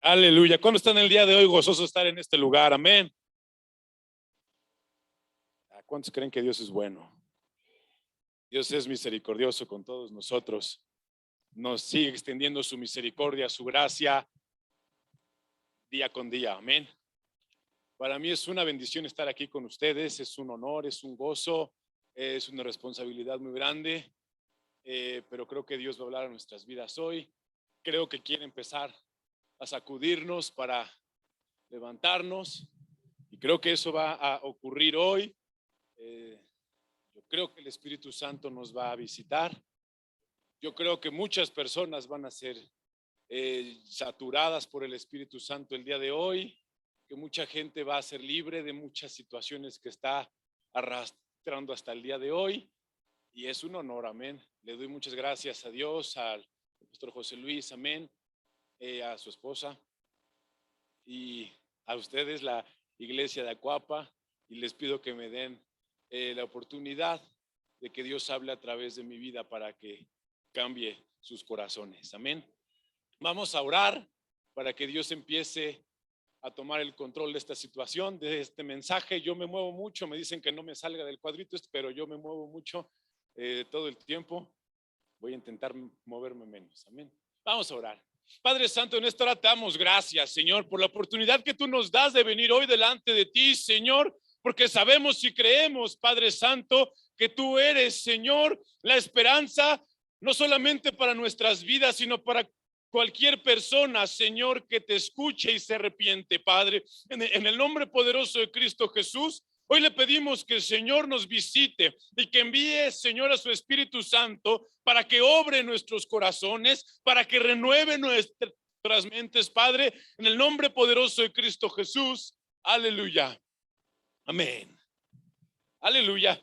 Aleluya. ¿Cuándo están el día de hoy gozosos de estar en este lugar? Amén. ¿Cuántos creen que Dios es bueno? Dios es misericordioso con todos nosotros. Nos sigue extendiendo su misericordia, su gracia, día con día. Amén. Para mí es una bendición estar aquí con ustedes. Es un honor, es un gozo, es una responsabilidad muy grande. Pero creo que Dios va a hablar a nuestras vidas hoy. Creo que quiere empezar a sacudirnos para levantarnos. Y creo que eso va a ocurrir hoy. Yo creo que el Espíritu Santo nos va a visitar. Yo creo que muchas personas van a ser saturadas por el Espíritu Santo el día de hoy, que mucha gente va a ser libre de muchas situaciones que está arrastrando hasta el día de hoy. Y es un honor, amén. Le doy muchas gracias a Dios, al pastor José Luis, amén, a su esposa y a ustedes, la iglesia de Acuapa, y les pido que me den la oportunidad de que Dios hable a través de mi vida para que cambie sus corazones. Amén. Vamos a orar para que Dios empiece a tomar el control de esta situación, de este mensaje. Yo me muevo mucho, me dicen que no me salga del cuadrito, pero yo me muevo mucho todo el tiempo. Voy a intentar moverme menos. Amén. Vamos a orar. Padre Santo, en esta hora te damos gracias, Señor, por la oportunidad que tú nos das de venir hoy delante de ti, Señor, porque sabemos y creemos, Padre Santo, que tú eres, Señor, la esperanza, no solamente para nuestras vidas, sino para cualquier persona, Señor, que te escuche y se arrepiente, Padre. En el nombre poderoso de Cristo Jesús, hoy le pedimos que el Señor nos visite y que envíe, Señor, a su Espíritu Santo para que obre en nuestros corazones, para que renueve nuestras mentes, Padre, en el nombre poderoso de Cristo Jesús. Aleluya. Amén. Aleluya.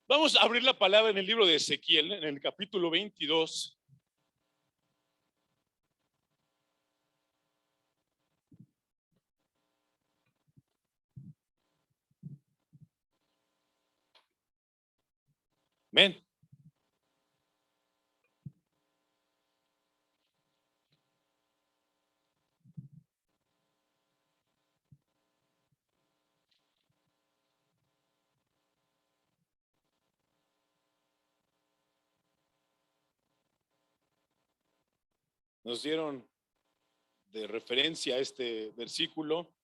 Vamos a abrir la palabra en el libro de Ezequiel, en el capítulo 22. Amén. Nos dieron de referencia a este versículo,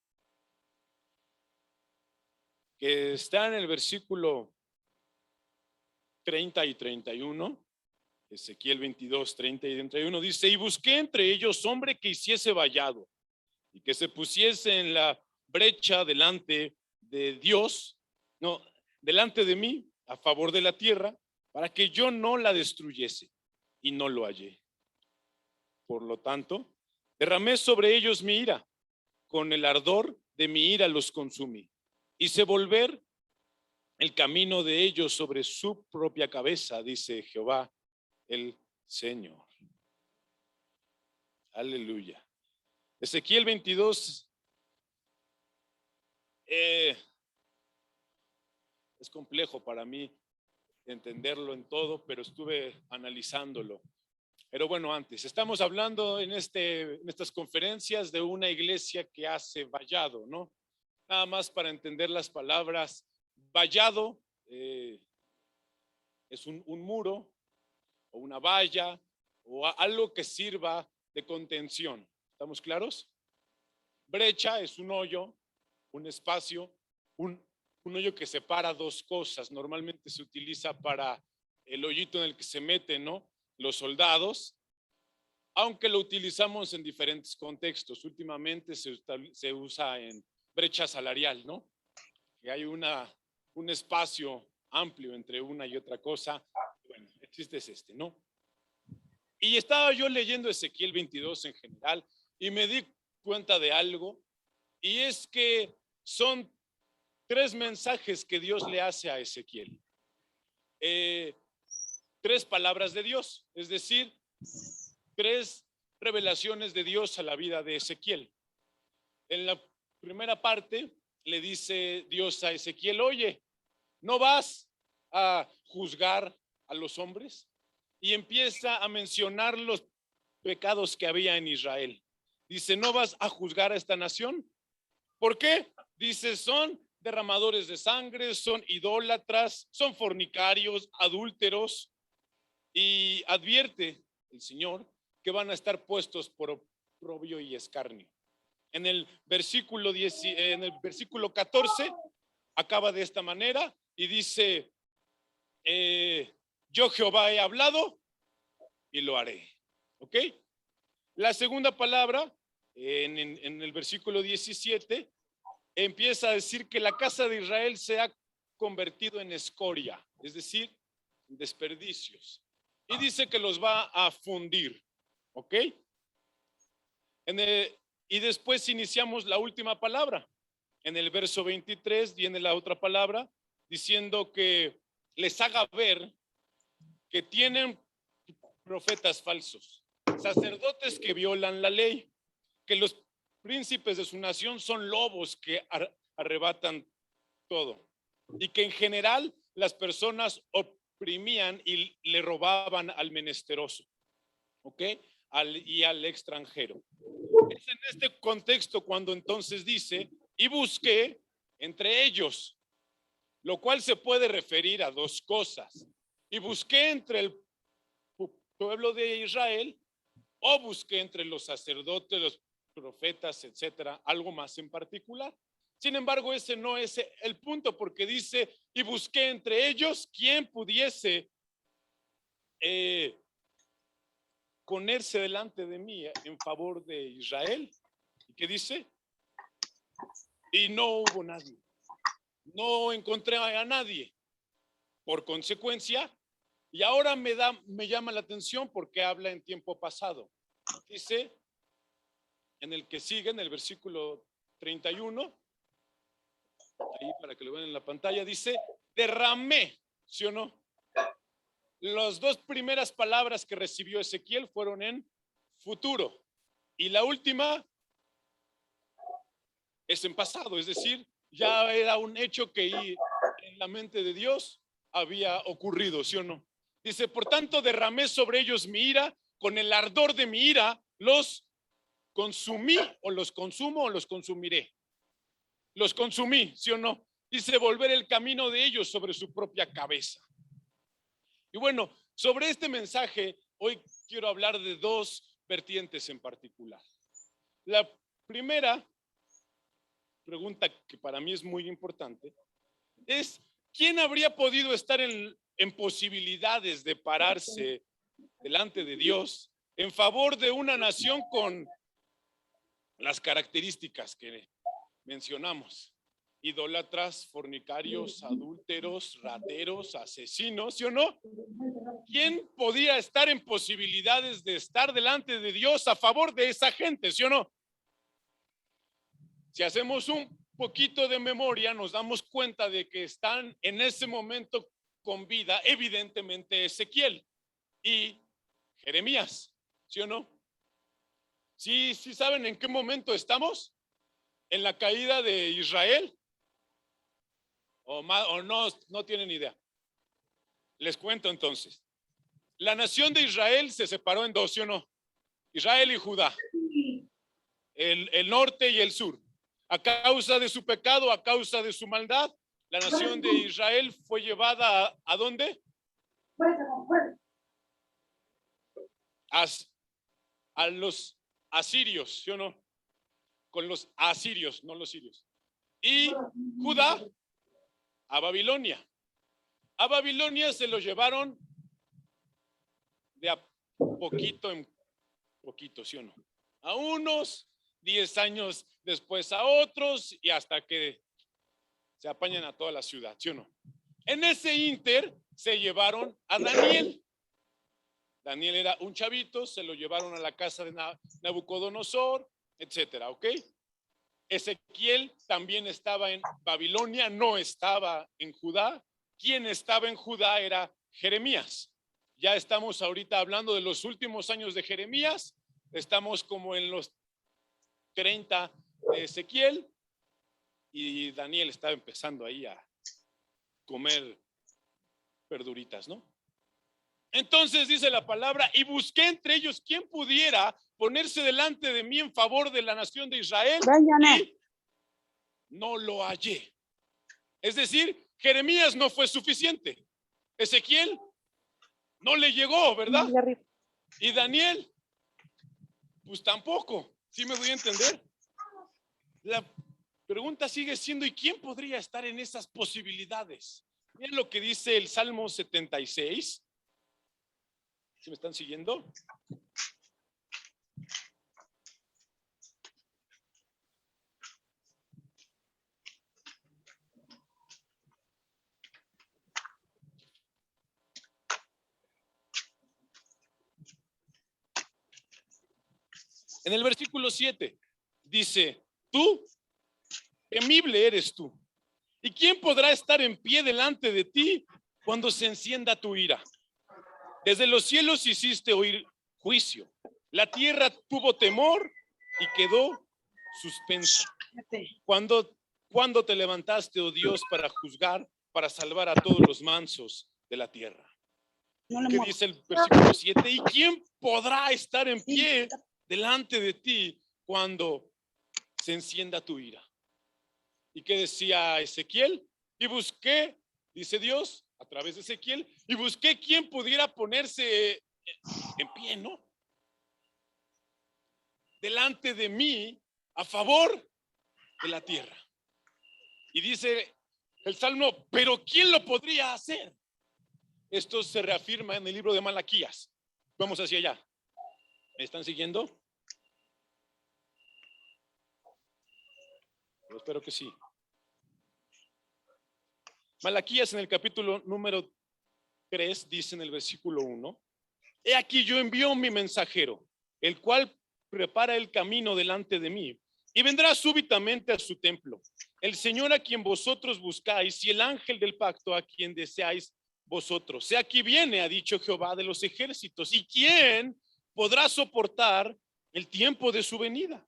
que está en el versículo 30 y 31. Ezequiel 22, 30 y 31 dice: y busqué entre ellos hombre que hiciese vallado y que se pusiese en la brecha delante de Dios, no, delante de mí, a favor de la tierra, para que yo no la destruyese, y no lo hallé. Por lo tanto, derramé sobre ellos mi ira, con el ardor de mi ira los consumí. Hice volver el camino de ellos sobre su propia cabeza, dice Jehová el Señor. Aleluya. Ezequiel 22 es complejo para mí entenderlo en todo, pero estuve analizándolo. Pero bueno, antes, estamos hablando en estas conferencias de una iglesia que hace vallado, ¿no? Nada más para entender las palabras. Vallado es un muro o una valla o algo que sirva de contención. ¿Estamos claros? Brecha es un hoyo, un espacio, un hoyo que separa dos cosas. Normalmente se utiliza para el hoyito en el que se meten, ¿no?, los soldados, aunque lo utilizamos en diferentes contextos. Últimamente se usa en brecha salarial, ¿no?, que hay un espacio amplio entre una y otra cosa. Bueno, el chiste es este, ¿no? Y estaba yo leyendo Ezequiel 22 en general y me di cuenta de algo, y es que son tres mensajes que Dios le hace a Ezequiel. Tres palabras de Dios, es decir, tres revelaciones de Dios a la vida de Ezequiel. En la primera parte le dice Dios a Ezequiel: oye, ¿no vas a juzgar a los hombres? Y empieza a mencionar los pecados que había en Israel. Dice, no vas a juzgar a esta nación. ¿Por qué? Dice, son derramadores de sangre, son idólatras, son fornicarios, adúlteros, y advierte el Señor que van a estar puestos por oprobio y escarnio. En el versículo 14 acaba de esta manera y dice, yo Jehová he hablado y lo haré. ¿Ok? La segunda palabra, en el versículo 17, empieza a decir que la casa de Israel se ha convertido en escoria, es decir, desperdicios. Y dice que los va a fundir. ¿Ok? Y después iniciamos la última palabra. En el verso 23 viene la otra palabra diciendo que les haga ver que tienen profetas falsos, sacerdotes que violan la ley, que los príncipes de su nación son lobos que arrebatan todo, y que en general las personas oprimían y le robaban al menesteroso, ¿ok? Y al extranjero. Es en este contexto cuando entonces dice, y busqué entre ellos, lo cual se puede referir a dos cosas. Y busqué entre el pueblo de Israel, o busqué entre los sacerdotes, los profetas, etcétera, algo más en particular. Sin embargo, ese no es el punto, porque dice, y busqué entre ellos quien pudiese ponerse delante de mí en favor de Israel. ¿Y qué dice? Y no hubo nadie. No encontré a nadie. Por consecuencia, y ahora me llama la atención porque habla en tiempo pasado. Dice, en el que sigue, en el versículo 31, ahí para que lo vean en la pantalla, dice, derramé, ¿sí o no? Las dos primeras palabras que recibió Ezequiel fueron en futuro, y la última es en pasado, es decir, ya era un hecho que en la mente de Dios había ocurrido, ¿sí o no? Dice, por tanto, derramé sobre ellos mi ira, con el ardor de mi ira los consumí, o los consumo, o los consumiré. Los consumí, ¿sí o no? Dice, volver el camino de ellos sobre su propia cabeza. Y bueno, sobre este mensaje, hoy quiero hablar de dos vertientes en particular. La primera pregunta, que para mí es muy importante, es, ¿quién habría podido estar en posibilidades de pararse delante de Dios en favor de una nación con las características que mencionamos? Idólatras, fornicarios, adúlteros, rateros, asesinos, ¿sí o no? ¿Quién podía estar en posibilidades de estar delante de Dios a favor de esa gente, ¿sí o no? Si hacemos un poquito de memoria, nos damos cuenta de que están en ese momento con vida, evidentemente, Ezequiel y Jeremías, ¿sí o no? ¿Sí saben en qué momento estamos? ¿En la caída de Israel? ¿O no tienen idea? Les cuento entonces. La nación de Israel se separó en dos, ¿sí o no? Israel y Judá, el norte y el sur. A causa de su pecado, a causa de su maldad, la nación de Israel fue llevada ¿a dónde? A los asirios, ¿sí o no? Con los asirios, no los sirios. Y Judá a Babilonia. A Babilonia se lo llevaron de a poquito en poquito, ¿sí o no? A unos, 10 años después a otros, y hasta que se apañan a toda la ciudad, ¿sí o no? En ese inter se llevaron a Daniel. Daniel era un chavito, se lo llevaron a la casa de Nabucodonosor, etcétera, ¿ok? Ezequiel también estaba en Babilonia, no estaba en Judá. Quien estaba en Judá era Jeremías. Ya estamos ahorita hablando de los últimos años de Jeremías, estamos como en los 30 de Ezequiel, y Daniel estaba empezando ahí a comer verduritas, ¿no? Entonces dice la palabra, y busqué entre ellos quien pudiera ponerse delante de mí en favor de la nación de Israel y no lo hallé. Es decir, Jeremías no fue suficiente. Ezequiel no le llegó, ¿verdad? Y Daniel, pues tampoco. ¿Sí me doy a entender? La pregunta sigue siendo, ¿y quién podría estar en esas posibilidades? Miren lo que dice el Salmo 76. ¿Sí me están siguiendo? En el versículo 7 dice, tú, temible eres tú. ¿Y quién podrá estar en pie delante de ti cuando se encienda tu ira? Desde los cielos hiciste oír juicio. La tierra tuvo temor y quedó suspensa. Cuando te levantaste, oh Dios, para juzgar, para salvar a todos los mansos de la tierra. ¿Qué dice el versículo 7? ¿Y quién podrá estar en pie delante de ti cuando se encienda tu ira? ¿Y qué decía Ezequiel? Y busqué, dice Dios, a través de Ezequiel, y busqué quién pudiera ponerse en pie, ¿no? Delante de mí, a favor de la tierra. Y dice el Salmo, pero ¿quién lo podría hacer? Esto se reafirma en el libro de Malaquías. Vamos hacia allá. ¿Me están siguiendo? Yo espero que sí. Malaquías en el capítulo número 3 dice en el versículo 1, he aquí yo envío mi mensajero, el cual prepara el camino delante de mí, y vendrá súbitamente a su templo. El Señor a quien vosotros buscáis y el ángel del pacto a quien deseáis vosotros. He aquí viene, ha dicho Jehová de los ejércitos. ¿Y quién podrá soportar el tiempo de su venida?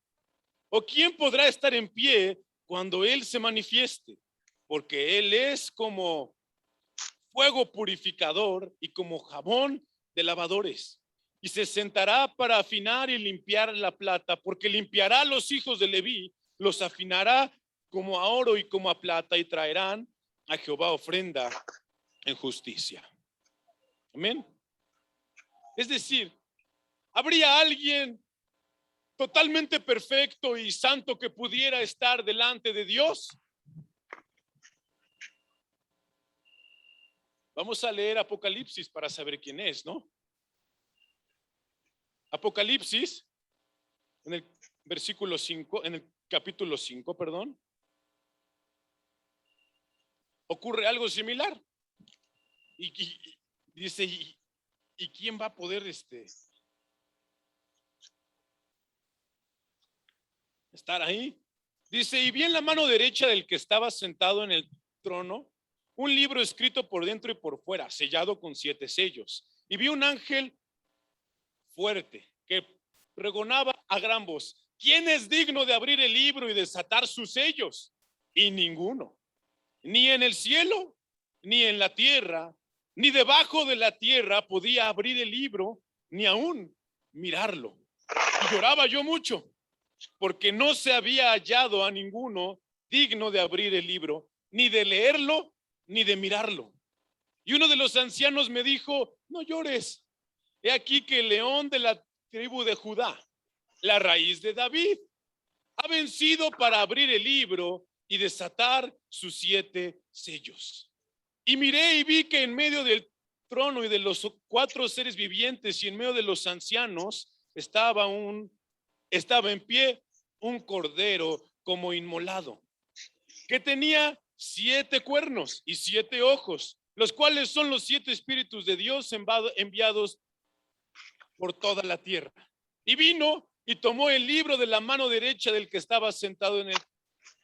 ¿O quién podrá estar en pie cuando Él se manifieste? Porque Él es como fuego purificador y como jabón de lavadores. Y se sentará para afinar y limpiar la plata, porque limpiará a los hijos de Leví, los afinará como a oro y como a plata, y traerán a Jehová ofrenda en justicia. Amén. Es decir, ¿habría alguien totalmente perfecto y santo que pudiera estar delante de Dios? Vamos a leer Apocalipsis para saber quién es, ¿no? Apocalipsis, en el versículo 5, en el capítulo 5, perdón, ocurre algo similar. Y dice, ¿y quién va a poder estar ahí? Dice, y vi en la mano derecha del que estaba sentado en el trono un libro escrito por dentro y por fuera, sellado con 7 sellos. Y vi un ángel fuerte que pregonaba a gran voz, ¿quién es digno de abrir el libro y desatar sus sellos? Y ninguno, ni en el cielo, ni en la tierra, ni debajo de la tierra podía abrir el libro, ni aún mirarlo. Y lloraba yo mucho, porque no se había hallado a ninguno digno de abrir el libro, ni de leerlo, ni de mirarlo. Y uno de los ancianos me dijo, no llores. He aquí que el león de la tribu de Judá, la raíz de David, ha vencido para abrir el libro y desatar sus 7 sellos. Y miré y vi que en medio del trono y de los 4 seres vivientes y en medio de los ancianos estaba en pie un cordero como inmolado, que tenía 7 cuernos y 7 ojos, los cuales son los 7 espíritus de Dios enviados por toda la tierra. Y vino y tomó el libro de la mano derecha del que estaba sentado en el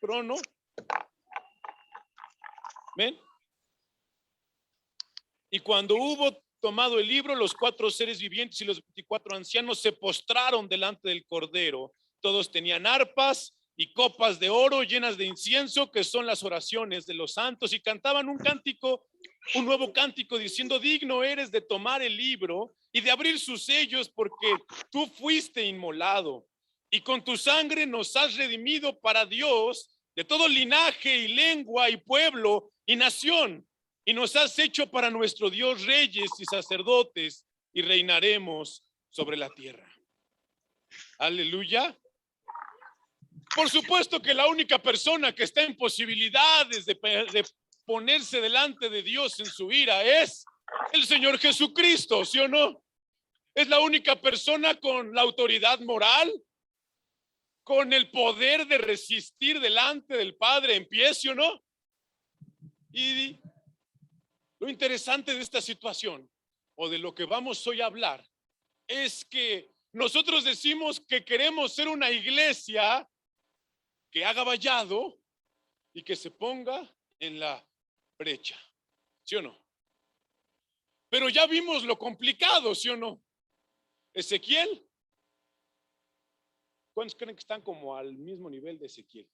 trono. ¿Ven? Y cuando hubo tomado el libro, los 4 seres vivientes y los 24 ancianos se postraron delante del cordero. Todos tenían arpas y copas de oro llenas de incienso, que son las oraciones de los santos, y cantaban un cántico un nuevo cántico diciendo: digno eres de tomar el libro y de abrir sus sellos, porque tú fuiste inmolado y con tu sangre nos has redimido para Dios de todo linaje y lengua y pueblo y nación, y nos has hecho para nuestro Dios reyes y sacerdotes, y reinaremos sobre la tierra. Aleluya. Por supuesto que la única persona que está en posibilidades de ponerse delante de Dios en su ira es el Señor Jesucristo, ¿sí o no? Es la única persona con la autoridad moral, con el poder de resistir delante del Padre en pie, ¿sí o no? Y lo interesante de esta situación, o de lo que vamos hoy a hablar, es que nosotros decimos que queremos ser una iglesia que haga vallado y que se ponga en la brecha, ¿sí o no? Pero ya vimos lo complicado, ¿sí o no? Ezequiel, ¿cuántos creen que están como al mismo nivel de Ezequiel?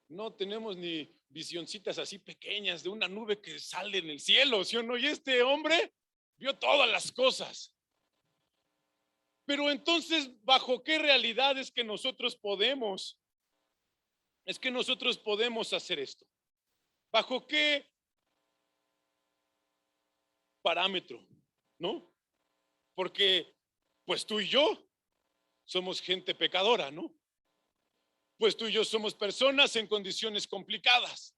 No tenemos ni visioncitas así pequeñas de una nube que sale en el cielo, ¿sí o no? Y este hombre vio todas las cosas. Pero entonces, ¿bajo qué realidad es que nosotros podemos? Es que nosotros podemos hacer esto. ¿Bajo qué parámetro? ¿No? Porque pues tú y yo somos gente pecadora, ¿no? Pues tú y yo somos personas en condiciones complicadas.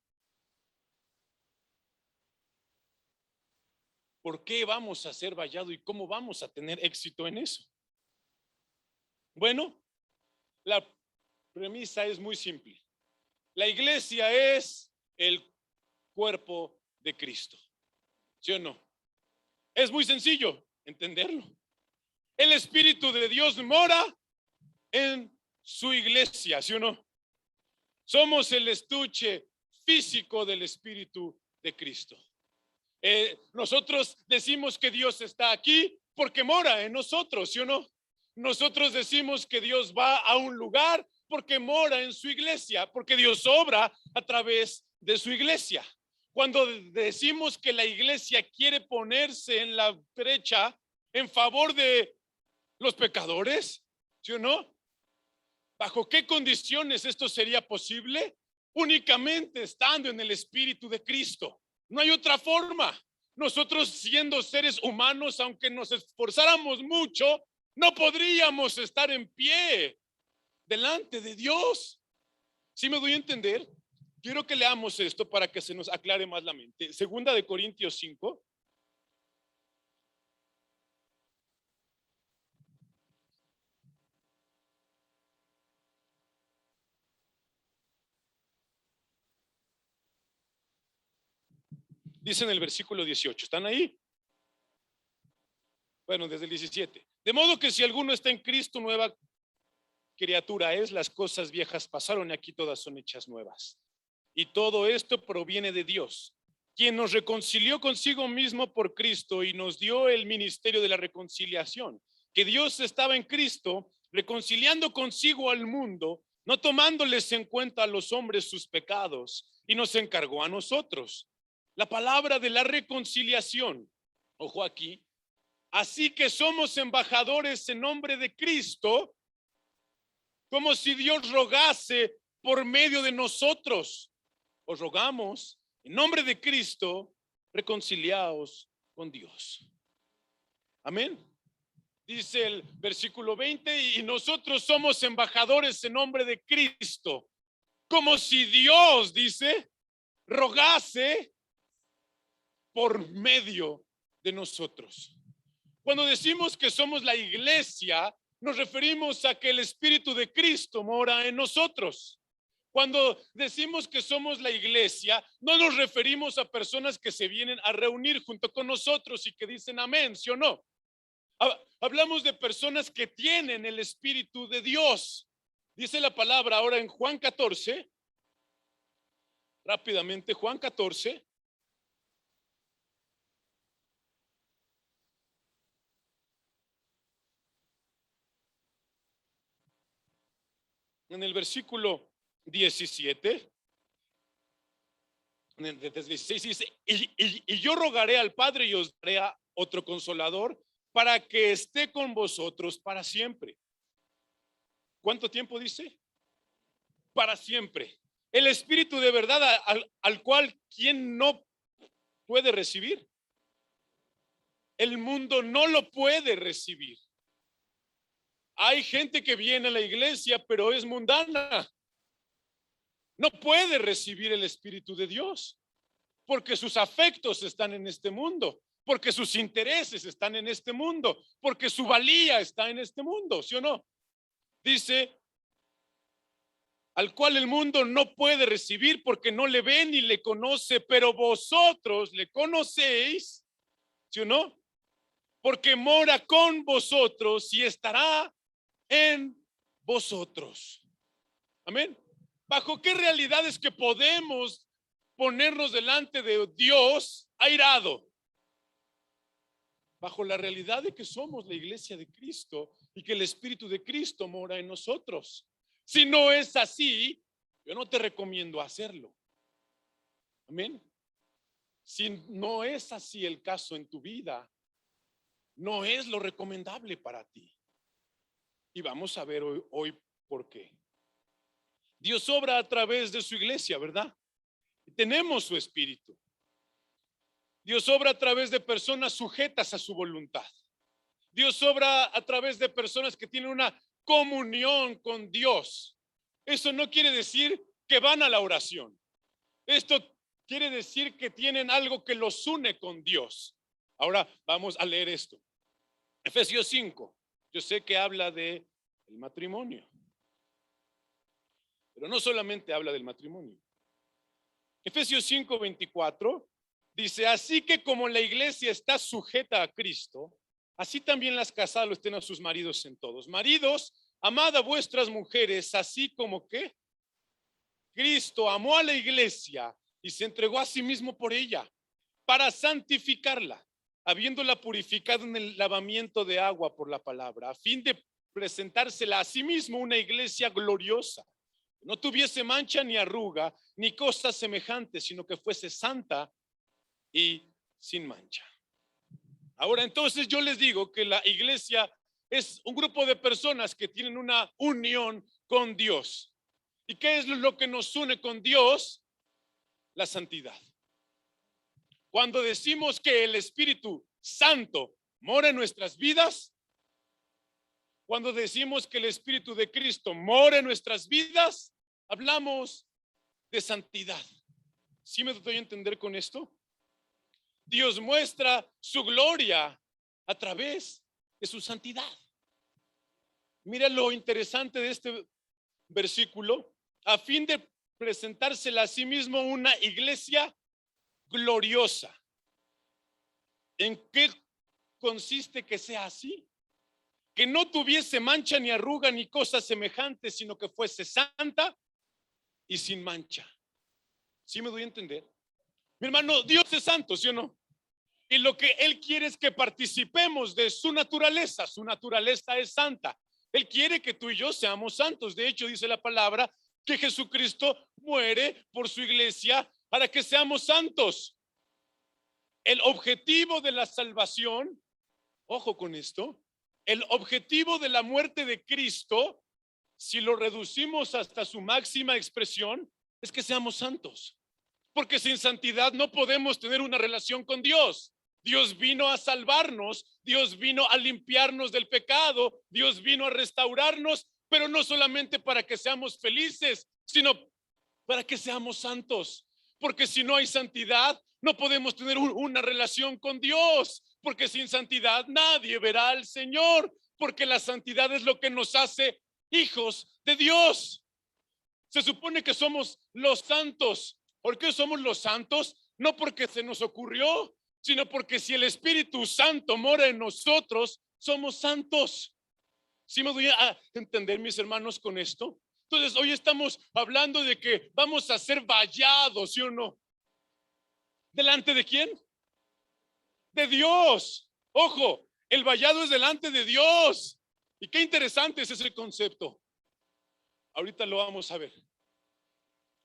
¿Por qué vamos a ser vallado y cómo vamos a tener éxito en eso? Bueno, la premisa es muy simple. La iglesia es el cuerpo de Cristo, ¿sí o no? Es muy sencillo entenderlo. El Espíritu de Dios mora en su iglesia, ¿sí o no? Somos el estuche físico del Espíritu de Cristo. Nosotros decimos que Dios está aquí porque mora en nosotros, ¿sí o no? Nosotros decimos que Dios va a un lugar porque mora en su iglesia, porque Dios obra a través de su iglesia. Cuando decimos que la iglesia quiere ponerse en la brecha en favor de los pecadores, ¿sí o no? ¿Bajo qué condiciones esto sería posible? Únicamente estando en el Espíritu de Cristo. No hay otra forma. Nosotros, siendo seres humanos, aunque nos esforzáramos mucho, no podríamos estar en pie delante de Dios. ¿Sí me doy a entender? Quiero que leamos esto para que se nos aclare más la mente. Segunda de Corintios 5. Dice en el versículo 18. ¿Están ahí? Bueno, desde el 17. De modo que si alguno está en Cristo, nueva criatura es, las cosas viejas pasaron y aquí todas son hechas nuevas. Y todo esto proviene de Dios, quien nos reconcilió consigo mismo por Cristo y nos dio el ministerio de la reconciliación. Que Dios estaba en Cristo reconciliando consigo al mundo, no tomándoles en cuenta a los hombres sus pecados, y nos encargó a nosotros. La palabra de la reconciliación, ojo aquí, así que somos embajadores en nombre de Cristo, como si Dios rogase por medio de nosotros. Os rogamos en nombre de Cristo, reconciliaos con Dios. Amén. Dice el versículo 20, y nosotros somos embajadores en nombre de Cristo, como si Dios, dice, rogase por medio de nosotros. Cuando decimos que somos la iglesia, nos referimos a que el Espíritu de Cristo mora en nosotros. Cuando decimos que somos la iglesia, no nos referimos a personas que se vienen a reunir junto con nosotros y que dicen amén, ¿sí o no? Hablamos de personas que tienen el Espíritu de Dios. Dice la palabra ahora en Juan 14, rápidamente, Juan 14. En el versículo 17 desde 16 dice, y yo rogaré al Padre y os daré a otro consolador para que esté con vosotros para siempre. ¿Cuánto tiempo dice? Para siempre. El Espíritu de verdad al cual ¿quién no puede recibir? El mundo no lo puede recibir. Hay gente que viene a la iglesia, pero es mundana. No puede recibir el Espíritu de Dios, porque sus afectos están en este mundo, porque sus intereses están en este mundo, porque su valía está en este mundo, ¿sí o no? Dice, al cual el mundo no puede recibir porque no le ve ni le conoce, pero vosotros le conocéis, ¿sí o no? Porque mora con vosotros y estará en vosotros. Amén. ¿Bajo qué realidades que podemos ponernos delante de Dios airado? Bajo la realidad de que somos la iglesia de Cristo y que el Espíritu de Cristo mora en nosotros. Si no es así, yo no te recomiendo hacerlo. Amén. Si no es así el caso en tu vida, no es lo recomendable para ti. Y vamos a ver hoy por qué. Dios obra a través de su iglesia, ¿verdad? Tenemos su espíritu. Dios obra a través de personas sujetas a su voluntad. Dios obra a través de personas que tienen una comunión con Dios. Eso no quiere decir que van a la oración. Esto quiere decir que tienen algo que los une con Dios. Ahora vamos a leer esto. Efesios 5. Yo sé que habla de el matrimonio, pero no solamente habla del matrimonio. Efesios 5:24 dice, así que como la iglesia está sujeta a Cristo, así también las casadas estén a sus maridos en todos. Maridos, amad a vuestras mujeres, así como que Cristo amó a la iglesia y se entregó a sí mismo por ella, para santificarla, habiéndola purificado en el lavamiento de agua por la palabra, a fin de presentársela a sí mismo una iglesia gloriosa, no tuviese mancha ni arruga, ni cosa semejante, sino que fuese santa y sin mancha. Ahora entonces yo les digo que la iglesia es un grupo de personas que tienen una unión con Dios. ¿Y qué es lo que nos une con Dios? La santidad. Cuando decimos que el Espíritu Santo mora en nuestras vidas, cuando decimos que el Espíritu de Cristo mora en nuestras vidas, hablamos de santidad. ¿Sí me doy a entender con esto? Dios muestra su gloria a través de su santidad. Mira lo interesante de este versículo, a fin de presentársela a sí mismo una iglesia gloriosa. ¿En qué consiste que sea así? Que no tuviese mancha ni arruga ni cosa semejante, sino que fuese santa y sin mancha. ¿Sí me doy a entender? Mi hermano, Dios es santo, ¿sí o no? Y lo que Él quiere es que participemos de su naturaleza. Su naturaleza es santa. Él quiere que tú y yo seamos santos. De hecho, dice la palabra que Jesucristo muere por su iglesia para que seamos santos. El objetivo de la salvación, ojo con esto, el objetivo de la muerte de Cristo, si lo reducimos hasta su máxima expresión, es que seamos santos. Porque sin santidad no podemos tener una relación con Dios. Dios vino a salvarnos, Dios vino a limpiarnos del pecado, Dios vino a restaurarnos, pero no solamente para que seamos felices, sino para que seamos santos. Porque si no hay santidad, no podemos tener una relación con Dios. Porque sin santidad nadie verá al Señor. Porque la santidad es lo que nos hace hijos de Dios. Se supone que somos los santos. ¿Por qué somos los santos? No porque se nos ocurrió, sino porque si el Espíritu Santo mora en nosotros, somos santos. ¿Sí me doy a entender, mis hermanos, con esto? Entonces, hoy estamos hablando de que vamos a ser vallados, ¿sí o no? ¿Delante de quién? De Dios. Ojo, el vallado es delante de Dios. Y qué interesante es ese concepto. Ahorita lo vamos a ver.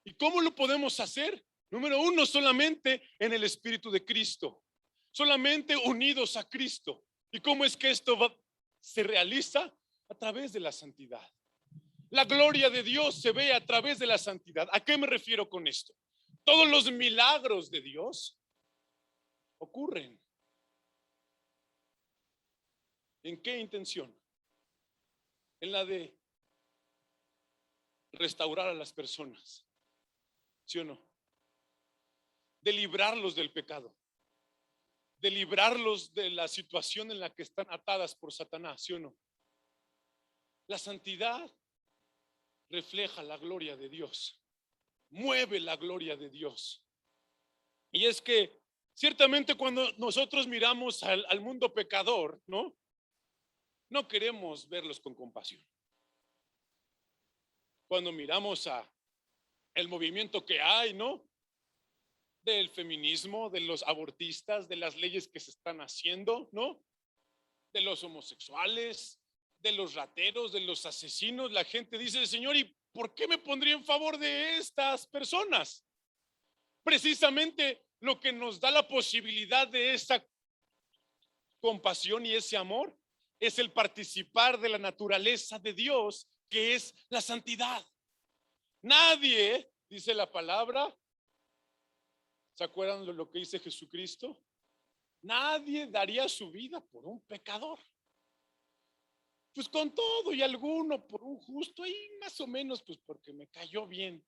¿Y cómo lo podemos hacer? Número uno, solamente en el Espíritu de Cristo, solamente unidos a Cristo. ¿Y cómo es que se realiza? A través de la santidad. La gloria de Dios se ve a través de la santidad. ¿A qué me refiero con esto? Todos los milagros de Dios ocurren. ¿En qué intención? En la de restaurar a las personas, ¿sí o no? De librarlos del pecado, de librarlos de la situación en la que están atadas por Satanás, ¿sí o no? La santidad refleja la gloria de Dios, mueve la gloria de Dios. Y es que ciertamente cuando nosotros miramos al mundo pecador, no queremos verlos con compasión. Cuando miramos a el movimiento que hay, del feminismo, de los abortistas, de las leyes que se están haciendo, de los homosexuales, de los rateros, de los asesinos, la gente dice, Señor, ¿y por qué me pondría en favor de estas personas? Precisamente lo que nos da la posibilidad de esa compasión y ese amor es el participar de la naturaleza de Dios, que es la santidad. Nadie, dice la palabra, ¿se acuerdan de lo que dice Jesucristo? Nadie daría su vida por un pecador. Pues con todo y alguno por un justo, y más o menos pues porque me cayó bien.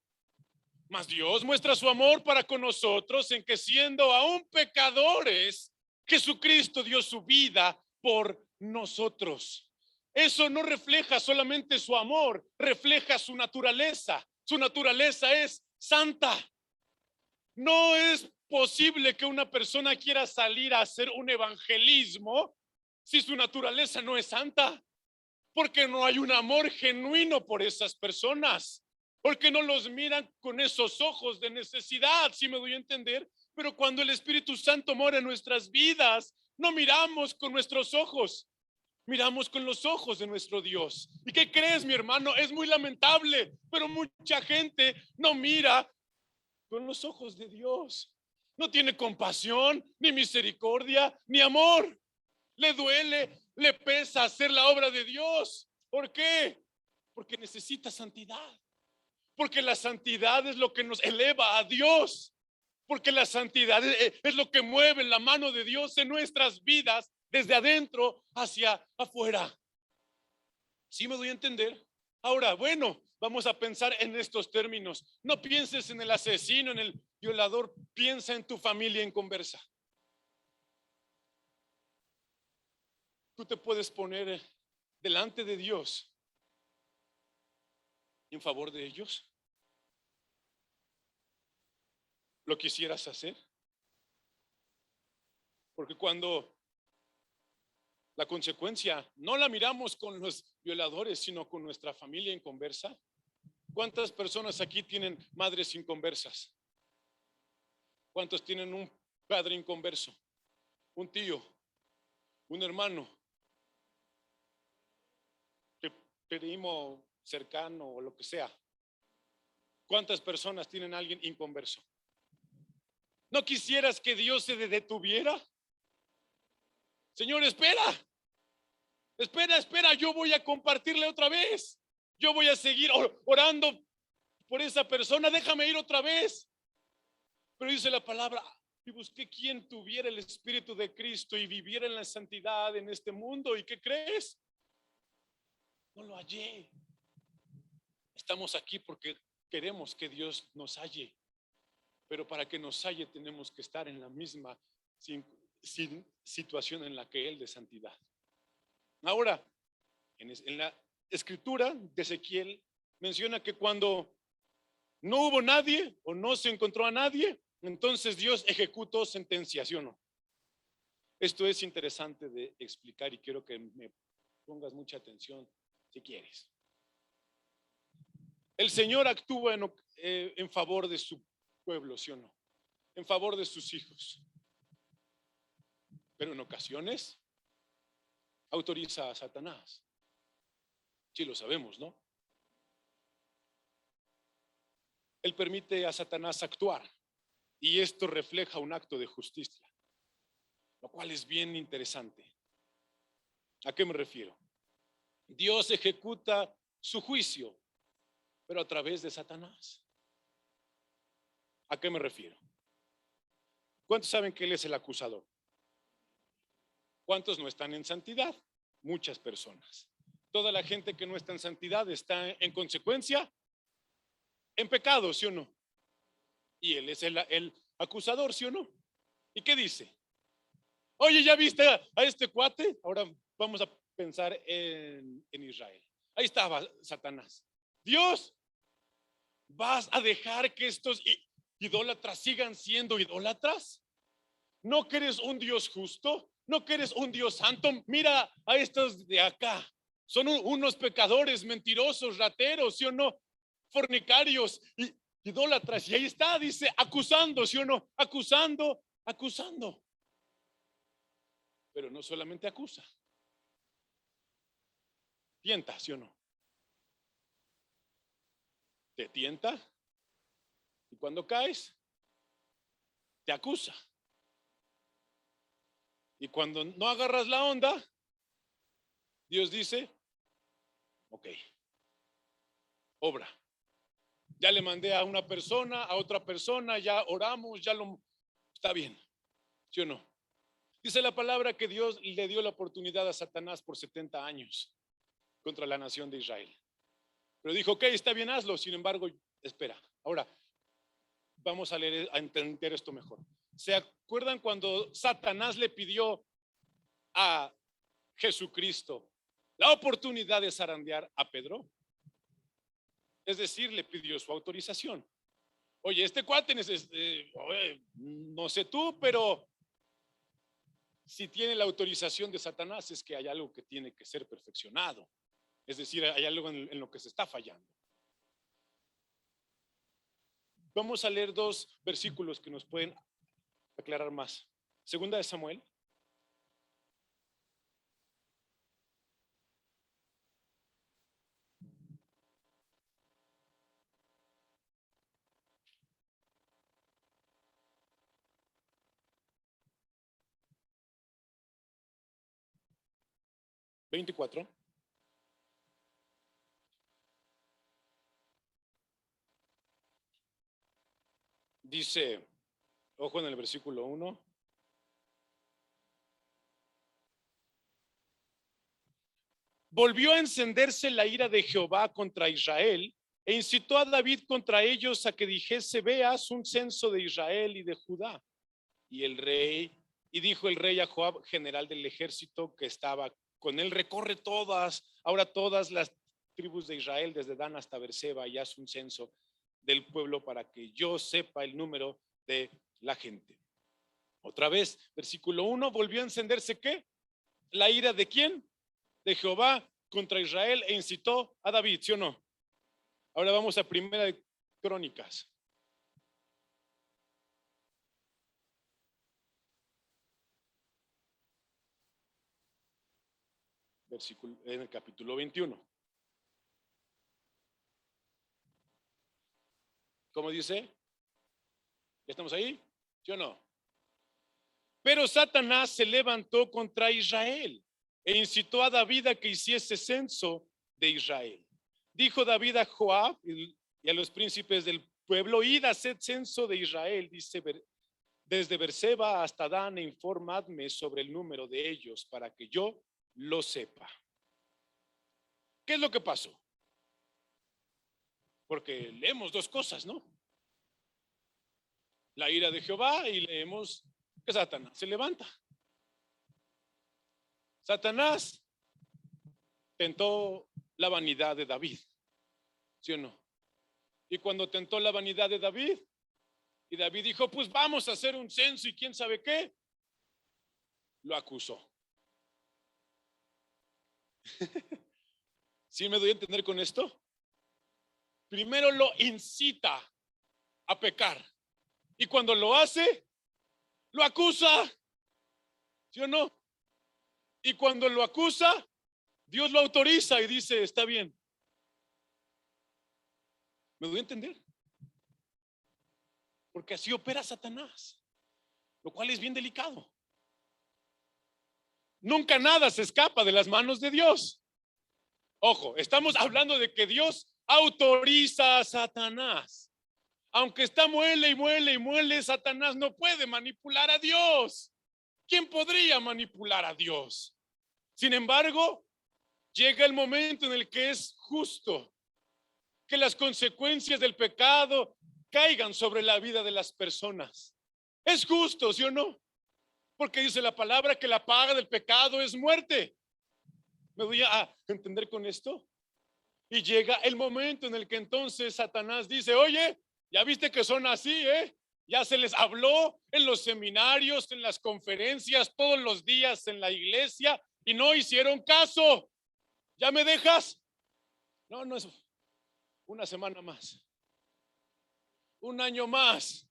Mas Dios muestra su amor para con nosotros en que siendo aún pecadores, Jesucristo dio su vida por nosotros. Eso no refleja solamente su amor, refleja su naturaleza. Su naturaleza es santa. No es posible que una persona quiera salir a hacer un evangelismo si su naturaleza no es santa, porque no hay un amor genuino por esas personas, porque no los miran con esos ojos de necesidad, si me doy a entender. Pero cuando el Espíritu Santo mora en nuestras vidas, no miramos con nuestros ojos, miramos con los ojos de nuestro Dios. ¿Y qué crees, mi hermano? Es muy lamentable, pero mucha gente no mira con los ojos de Dios. No tiene compasión, ni misericordia, ni amor. Le duele, le pesa hacer la obra de Dios. ¿Por qué? Porque necesita santidad. Porque la santidad es lo que nos eleva a Dios. Porque la santidad es lo que mueve la mano de Dios en nuestras vidas desde adentro hacia afuera. ¿Sí me doy a entender? Ahora, bueno, vamos a pensar en estos términos. No pienses en el asesino, en el violador, piensa en tu familia en conversa. Tú te puedes poner delante de Dios en favor de ellos. ¿Lo quisieras hacer? Porque cuando la consecuencia no la miramos con los violadores, sino con nuestra familia en conversa. ¿Cuántas personas aquí tienen madres inconversas? ¿Cuántos tienen un padre inconverso? Un tío, un hermano, que primo cercano o lo que sea. ¿Cuántas personas tienen a alguien inconverso? ¿No quisieras que Dios se detuviera? Señor, espera, yo voy a compartirle otra vez. Yo voy a seguir orando por esa persona, déjame ir otra vez. Pero dice la palabra, y busqué quien tuviera el Espíritu de Cristo y viviera en la santidad en este mundo. ¿Y qué crees? No lo hallé. Estamos aquí porque queremos que Dios nos halle, pero para que nos halle tenemos que estar en la misma situación en la que Él de santidad. Ahora, en la escritura de Ezequiel menciona que cuando no hubo nadie o no se encontró a nadie, entonces Dios ejecutó sentencia, ¿sí o no? Esto es interesante de explicar y quiero que me pongas mucha atención si quieres. El Señor actúa en favor de su pueblo, ¿sí o no? En favor de sus hijos. Pero en ocasiones autoriza a Satanás. Sí lo sabemos, ¿no? Él permite a Satanás actuar. y esto refleja un acto de justicia, lo cual es bien interesante. ¿A qué me refiero? Dios ejecuta su juicio, pero a través de Satanás. ¿A qué me refiero? ¿Cuántos saben que Él es el acusador? ¿Cuántos no están en santidad? Muchas personas. Toda la gente que no está en santidad está en consecuencia en pecado, ¿sí o no? Y Él es el acusador, ¿sí o no? ¿Y qué dice? Oye, ¿ya viste a este cuate? Ahora vamos a pensar en Israel. Ahí estaba Satanás. Dios, ¿vas a dejar que estos idólatras sigan siendo idólatras? ¿No que eres un Dios justo? ¿No que eres un Dios santo? Mira a estos de acá. Son unos pecadores, mentirosos, rateros, ¿sí o no? Fornicarios y idólatras. Y ahí está, dice, acusando, ¿sí o no? Acusando, acusando. Pero no solamente acusa. Tienta, ¿sí o no? Te tienta y cuando caes, te acusa. Y cuando no agarras la onda, Dios dice, ok, obra. Ya le mandé a una persona, a otra persona, ya oramos, ya lo está bien, ¿sí o no? Dice la palabra que Dios le dio la oportunidad a Satanás por 70 años contra la nación de Israel. Pero dijo, ok, está bien, hazlo. Sin embargo, espera. Ahora, vamos a leer, a entender esto mejor. ¿Se acuerdan cuando Satanás le pidió a Jesucristo la oportunidad de zarandear a Pedro? Es decir, le pidió su autorización. Oye, este cuate no sé tú, pero si tiene la autorización de Satanás es que hay algo que tiene que ser perfeccionado. Es decir, hay algo en lo que se está fallando. Vamos a leer dos versículos que nos pueden aclarar más. Segunda de Samuel. (24) Dice, ojo en el versículo 1. Volvió a encenderse la ira de Jehová contra Israel e incitó a David contra ellos a que dijese, veas un censo de Israel y de Judá. Y dijo el rey a Joab, general del ejército que estaba con él, recorre ahora todas las tribus de Israel, desde Dan hasta Berseba, y haz un censo del pueblo para que yo sepa el número de la gente. Otra vez, versículo 1, volvió a encenderse ¿qué? La ira de ¿quién? De Jehová contra Israel e incitó a David, ¿sí o no? Ahora vamos a Primera de Crónicas. En el capítulo 21. ¿Cómo dice? ¿Ya estamos ahí? ¿Sí o no? Pero Satanás se levantó contra Israel e incitó a David a que hiciese censo de Israel. Dijo David a Joab y a los príncipes del pueblo, id a hacer censo de Israel, dice, desde Berseba hasta Dan, e informadme sobre el número de ellos para que yo lo sepa. ¿Qué es lo que pasó? Porque leemos dos cosas, ¿no? La ira de Jehová y leemos que Satanás se levanta. Satanás tentó la vanidad de David, ¿sí o no? Y cuando tentó la vanidad de David, y David dijo, pues vamos a hacer un censo y quién sabe qué, lo acusó. ¿Sí me doy a entender con esto? Primero lo incita a pecar y cuando lo hace, lo acusa, ¿sí o no? Y cuando lo acusa, Dios lo autoriza y dice, está bien. ¿Me doy a entender? porque así opera Satanás, lo cual es bien delicado. Nunca nada se escapa de las manos de Dios. Ojo, estamos hablando de que Dios autoriza a Satanás. Aunque está muele y muele y muele, Satanás no puede manipular a Dios. ¿Quién podría manipular a Dios? Sin embargo, llega el momento en el que es justo que las consecuencias del pecado caigan sobre la vida de las personas. Es justo, ¿sí o no? Porque dice la palabra que la paga del pecado es muerte. ¿Me voy a entender con esto? Y llega el momento en el que entonces Satanás dice, oye, ya viste que son así, ya se les habló en los seminarios, en las conferencias, todos los días en la iglesia y no hicieron caso. ¿Ya me dejas? No, no es una semana más, un año más,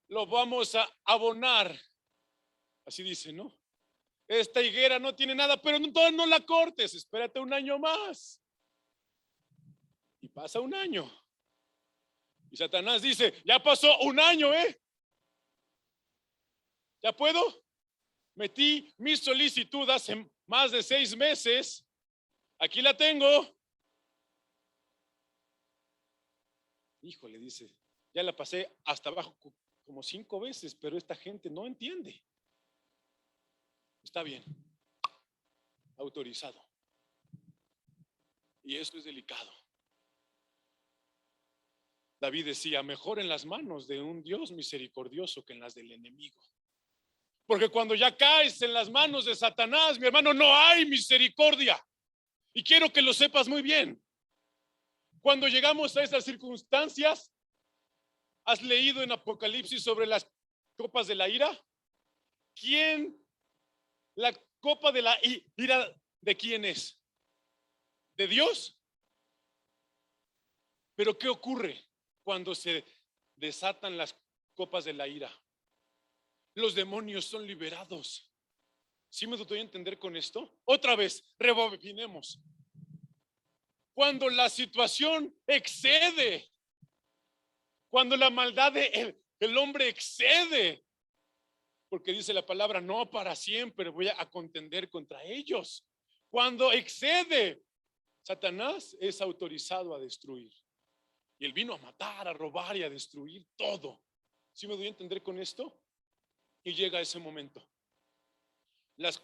lo vamos a abonar. Así dice, ¿no? Esta higuera no tiene nada, pero no la cortes, espérate un año más. Y pasa un año. Y Satanás dice, ya pasó un año, ¿ya puedo? Metí mi solicitud hace más de 6 meses. Aquí la tengo. Híjole, dice, ya la pasé hasta abajo como 5 veces, pero esta gente no entiende. Está bien, autorizado. Y esto es delicado. David decía, mejor en las manos de un Dios misericordioso que en las del enemigo. Porque cuando ya caes en las manos de Satanás, mi hermano, no hay misericordia. Y quiero que lo sepas muy bien. Cuando llegamos a estas circunstancias, ¿has leído en Apocalipsis sobre las copas de la ira? ¿Quién? La copa de la ira, ¿de quién es? ¿De Dios? Pero ¿qué ocurre cuando se desatan las copas de la ira? Los demonios son liberados. ¿Sí me doy a entender con esto? Otra vez, rebobinemos. Cuando la situación excede, cuando la maldad del hombre excede, porque dice la palabra, no para siempre voy a contender contra ellos. Cuando excede, Satanás es autorizado a destruir. Y él vino a matar, a robar y a destruir todo. ¿Sí me doy a entender con esto? Y llega ese momento. Las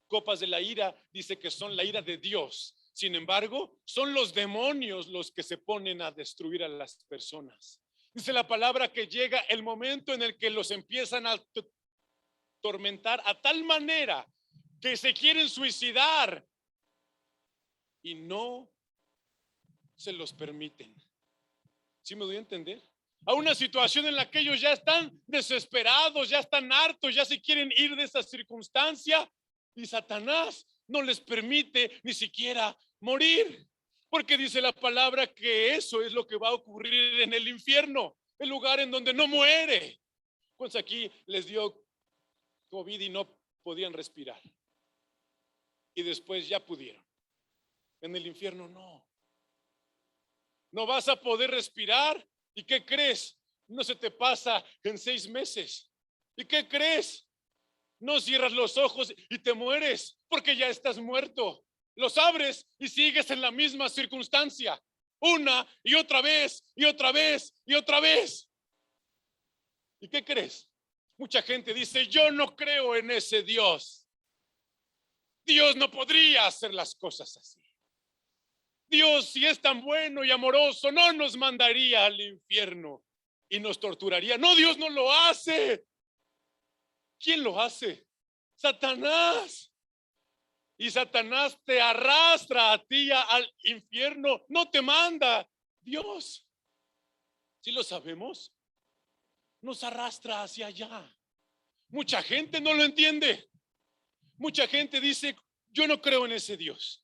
copas de la ira dice que son la ira de Dios. Sin embargo, son los demonios los que se ponen a destruir a las personas. Dice la palabra que llega el momento en el que los empiezan a tormentar a tal manera que se quieren suicidar y no se los permiten. ¿Sí me doy a entender? A una situación en la que ellos ya están desesperados, ya están hartos, ya se quieren ir de esa circunstancia y Satanás no les permite ni siquiera morir, porque dice la palabra que eso es lo que va a ocurrir en el infierno, el lugar en donde no muere. Pues aquí les dio COVID y no podían respirar y después ya pudieron. En el infierno no vas a poder respirar. ¿Y qué crees? No se te pasa en 6 meses. ¿Y qué crees? No cierras los ojos y te mueres porque ya estás muerto. Los abres y sigues en la misma circunstancia. Una y otra vez y otra vez y otra vez. ¿Y qué crees? Mucha gente dice, yo no creo en ese Dios. Dios no podría hacer las cosas así. Dios, si es tan bueno y amoroso, no nos mandaría al infierno y nos torturaría. No, Dios no lo hace. ¿Quién lo hace? Satanás. Y Satanás te arrastra a ti al infierno. No te manda Dios. ¿Sí lo sabemos? Nos arrastra hacia allá. Mucha gente no lo entiende. Mucha gente dice, yo no creo en ese Dios.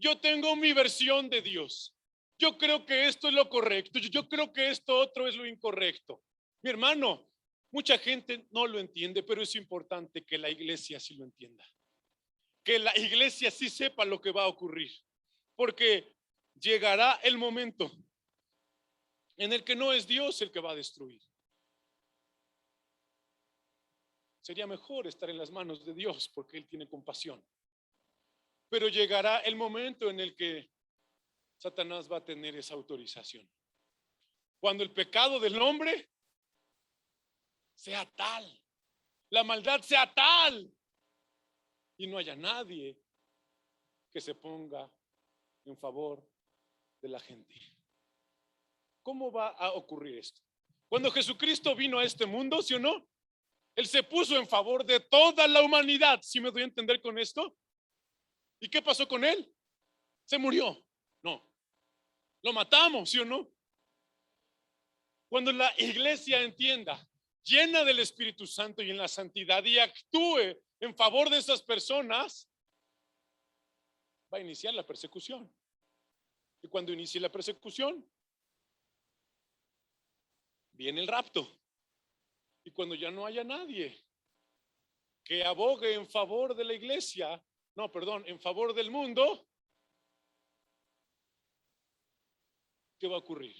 Yo tengo mi versión de Dios. Yo creo que esto es lo correcto. Yo creo que esto otro es lo incorrecto. Mi hermano, mucha gente no lo entiende, pero es importante que la iglesia sí lo entienda. Que la iglesia sí sepa lo que va a ocurrir. Porque llegará el momento en el que no es Dios el que va a destruir. Sería mejor estar en las manos de Dios porque Él tiene compasión. Pero llegará el momento en el que Satanás va a tener esa autorización. Cuando el pecado del hombre sea tal, la maldad sea tal, y no haya nadie que se ponga en favor de la gente. ¿Cómo va a ocurrir esto? Cuando Jesucristo vino a este mundo, ¿sí o no? Él se puso en favor de toda la humanidad. ¿Sí me doy a entender con esto? ¿Y qué pasó con él? ¿Se murió? No. ¿Lo matamos, sí o no? Cuando la iglesia entienda, llena del Espíritu Santo y en la santidad, y actúe en favor de esas personas, va a iniciar la persecución. Y cuando inicie la persecución, viene el rapto. Y cuando ya no haya nadie que abogue en favor de la iglesia, no, perdón, en favor del mundo, ¿qué va a ocurrir?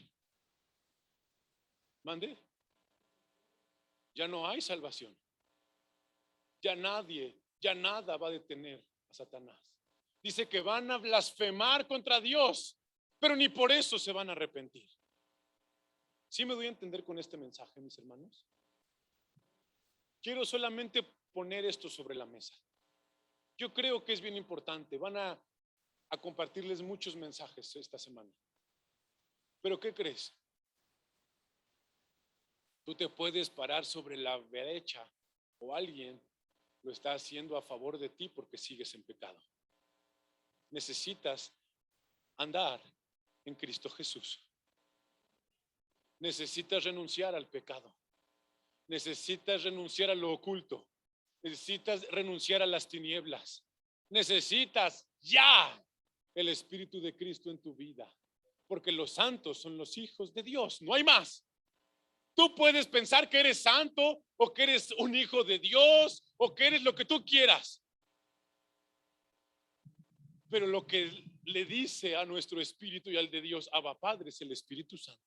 ¿Mande? Ya no hay salvación. Ya nadie, ya nada va a detener a Satanás. Dice que van a blasfemar contra Dios, pero ni por eso se van a arrepentir. ¿Sí me doy a entender con este mensaje, mis hermanos? Quiero solamente poner esto sobre la mesa. Yo creo que es bien importante. Van a compartirles muchos mensajes esta semana. Pero ¿qué crees? Tú te puedes parar sobre la brecha o alguien lo está haciendo a favor de ti porque sigues en pecado. Necesitas andar en Cristo Jesús. Necesitas renunciar al pecado. Necesitas renunciar a lo oculto. Necesitas renunciar a las tinieblas. Necesitas ya el Espíritu de Cristo en tu vida. Porque los santos son los hijos de Dios. No hay más. Tú puedes pensar que eres santo o que eres un hijo de Dios o que eres lo que tú quieras. Pero lo que le dice a nuestro espíritu y al de Dios, Abba Padre, es el Espíritu Santo.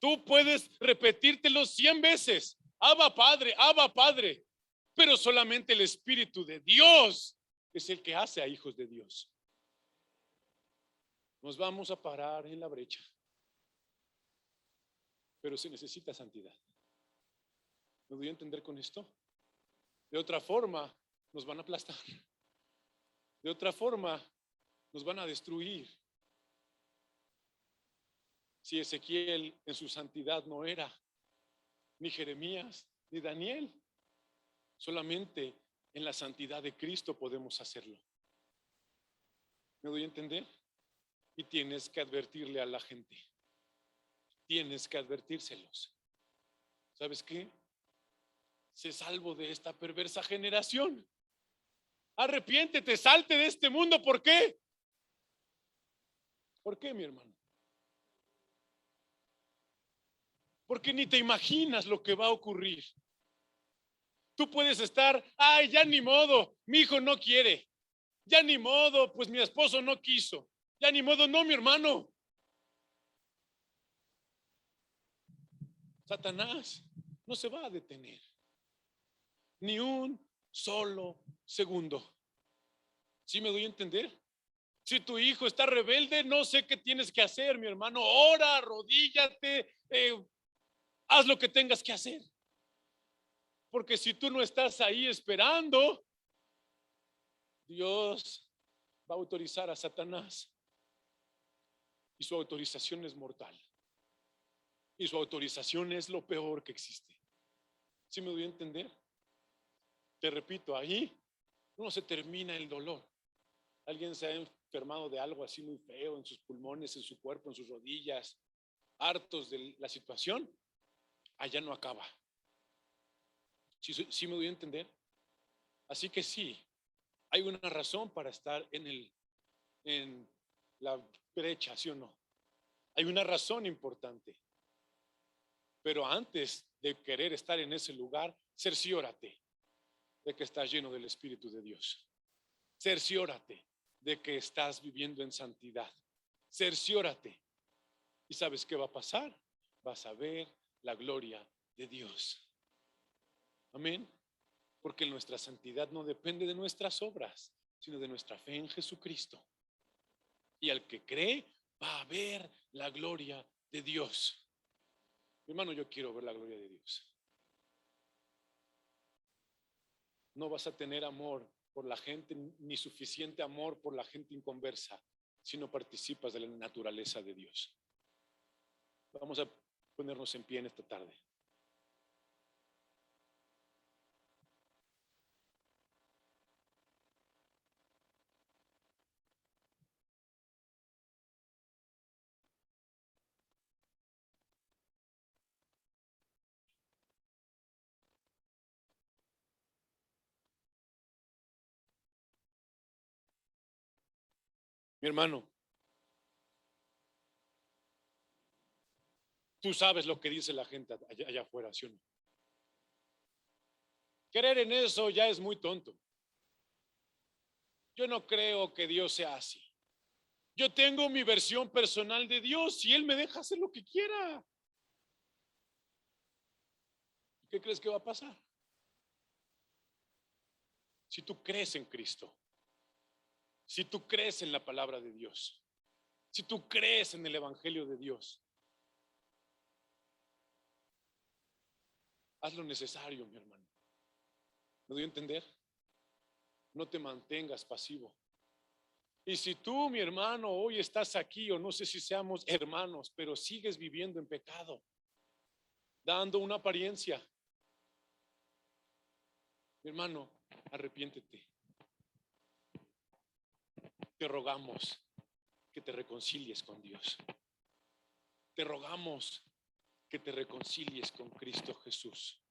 Tú puedes repetírtelo 100 veces, Abba Padre, pero solamente el Espíritu de Dios es el que hace a hijos de Dios. Nos vamos a parar en la brecha, pero se necesita santidad. ¿Me doy a entender con esto? De otra forma, nos van a aplastar. De otra forma, nos van a destruir. Si Ezequiel en su santidad no era, ni Jeremías, ni Daniel, solamente en la santidad de Cristo podemos hacerlo. ¿Me doy a entender? Y tienes que advertirle a la gente. Tienes que advertírselos. ¿Sabes qué? Sé salvo de esta perversa generación. Arrepiéntete, salte de este mundo. ¿Por qué? ¿Por qué, mi hermano? Porque ni te imaginas lo que va a ocurrir. Tú puedes estar, ay, ya ni modo, mi hijo no quiere. Ya ni modo, pues mi esposo no quiso. Ya ni modo, no, mi hermano. Satanás no se va a detener. Ni un solo segundo. ¿Sí me doy a entender? Si tu hijo está rebelde, no sé qué tienes que hacer, mi hermano. Ora, arrodíllate, haz lo que tengas que hacer. Porque si tú no estás ahí esperando, Dios va a autorizar a Satanás. Y su autorización es mortal. Y su autorización es lo peor que existe. ¿Sí me doy a entender? Te repito, ahí no se termina el dolor. Alguien se ha enfermado de algo así muy feo en sus pulmones, en su cuerpo, en sus rodillas, hartos de la situación, allá no acaba. ¿Sí me doy a entender? Así que sí, hay una razón para estar en la brecha, ¿sí o no? Hay una razón importante. Pero antes de querer estar en ese lugar, cerciórate de que estás lleno del Espíritu de Dios. Cerciórate de que estás viviendo en santidad. Cerciórate. ¿Y sabes qué va a pasar? Vas a ver la gloria de Dios. Amén. Porque nuestra santidad no depende de nuestras obras, sino de nuestra fe en Jesucristo. Y al que cree va a ver la gloria de Dios. Mi hermano, yo quiero ver la gloria de Dios. No vas a tener amor por la gente, ni suficiente amor por la gente inconversa, si no participas de la naturaleza de Dios. Vamos a ponernos en pie en esta tarde. Mi hermano, tú sabes lo que dice la gente allá afuera, ¿sí o no? Creer en eso ya es muy tonto. Yo no creo que Dios sea así. Yo tengo mi versión personal de Dios y Él me deja hacer lo que quiera. ¿Qué crees que va a pasar? Si tú crees en Cristo, si tú crees en la palabra de Dios, si tú crees en el Evangelio de Dios, haz lo necesario, mi hermano. ¿Me doy a entender? No te mantengas pasivo. Y si tú, mi hermano, hoy estás aquí, o no sé si seamos hermanos, pero sigues viviendo en pecado, dando una apariencia, mi hermano, arrepiéntete. Te rogamos que te reconcilies con Dios. Te rogamos que te reconcilies con Cristo Jesús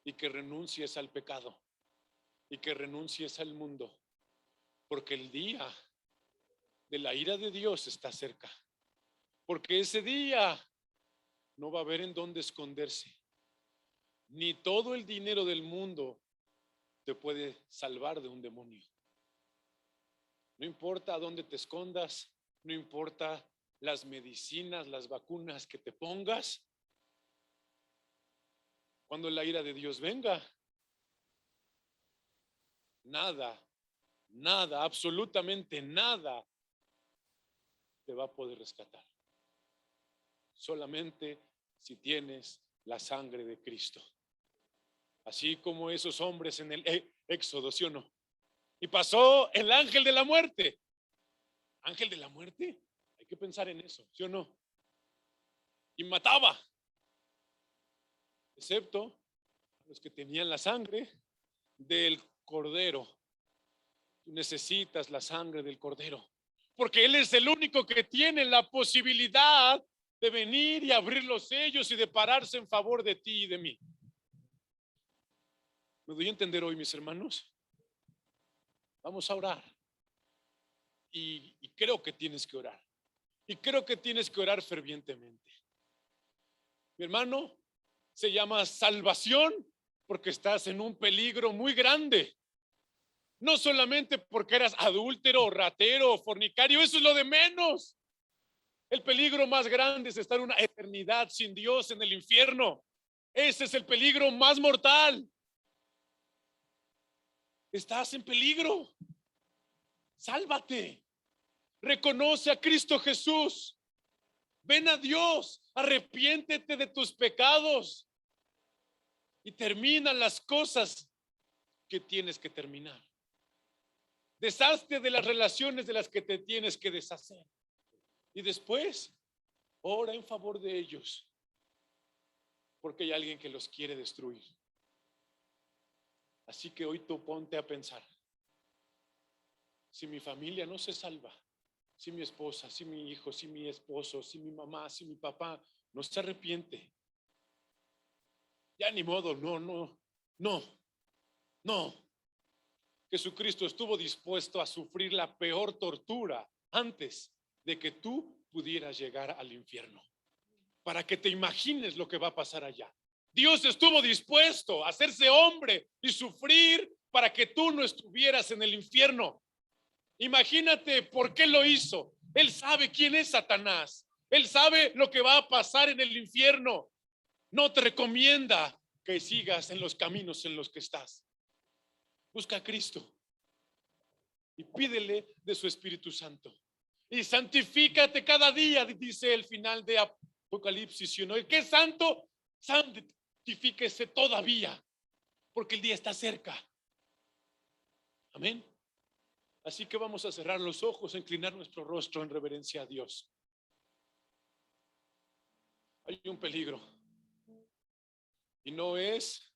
y que renuncies al pecado y que renuncies al mundo, porque el día de la ira de Dios está cerca, porque ese día no va a haber en dónde esconderse, ni todo el dinero del mundo te puede salvar de un demonio. No importa a dónde te escondas, no importa las medicinas, las vacunas que te pongas, cuando la ira de Dios venga, nada, nada, absolutamente nada te va a poder rescatar. Solamente si tienes la sangre de Cristo. Así como esos hombres en el Éxodo, ¿sí o no? Y pasó el ángel de la muerte. ¿Ángel de la muerte? Hay que pensar en eso, ¿sí o no? Y mataba, excepto los que tenían la sangre del cordero. Tú necesitas la sangre del cordero, porque Él es el único que tiene la posibilidad de venir y abrir los sellos y de pararse en favor de ti y de mí. ¿Me doy a entender hoy, mis hermanos? Vamos a orar. Y creo que tienes que orar. Y creo que tienes que orar fervientemente. Mi hermano, se llama salvación porque estás en un peligro muy grande. No solamente porque eras adúltero, ratero, fornicario, eso es lo de menos. El peligro más grande es estar una eternidad sin Dios en el infierno. Ese es el peligro más mortal. Estás en peligro. Sálvate. Reconoce a Cristo Jesús. Ven a Dios. Arrepiéntete de tus pecados. Y termina las cosas que tienes que terminar. Deshazte de las relaciones de las que te tienes que deshacer. Y después, ora en favor de ellos. Porque hay alguien que los quiere destruir. Así que hoy tú ponte a pensar. Si mi familia no se salva, si mi esposa, si mi hijo, si mi esposo, si mi mamá, si mi papá no se arrepiente, ya ni modo, no. Jesucristo estuvo dispuesto a sufrir la peor tortura antes de que tú pudieras llegar al infierno, para que te imagines lo que va a pasar allá. Dios estuvo dispuesto a hacerse hombre y sufrir para que tú no estuvieras en el infierno. Imagínate por qué lo hizo. Él sabe quién es Satanás. Él sabe lo que va a pasar en el infierno. No te recomienda que sigas en los caminos en los que estás. Busca a Cristo y pídele de su Espíritu Santo. Y santifícate cada día, dice el final de Apocalipsis 1. El que es santo, santifíquese todavía, porque el día está cerca. Amén. Así que vamos a cerrar los ojos, a inclinar nuestro rostro en reverencia a Dios. Hay un peligro, y no es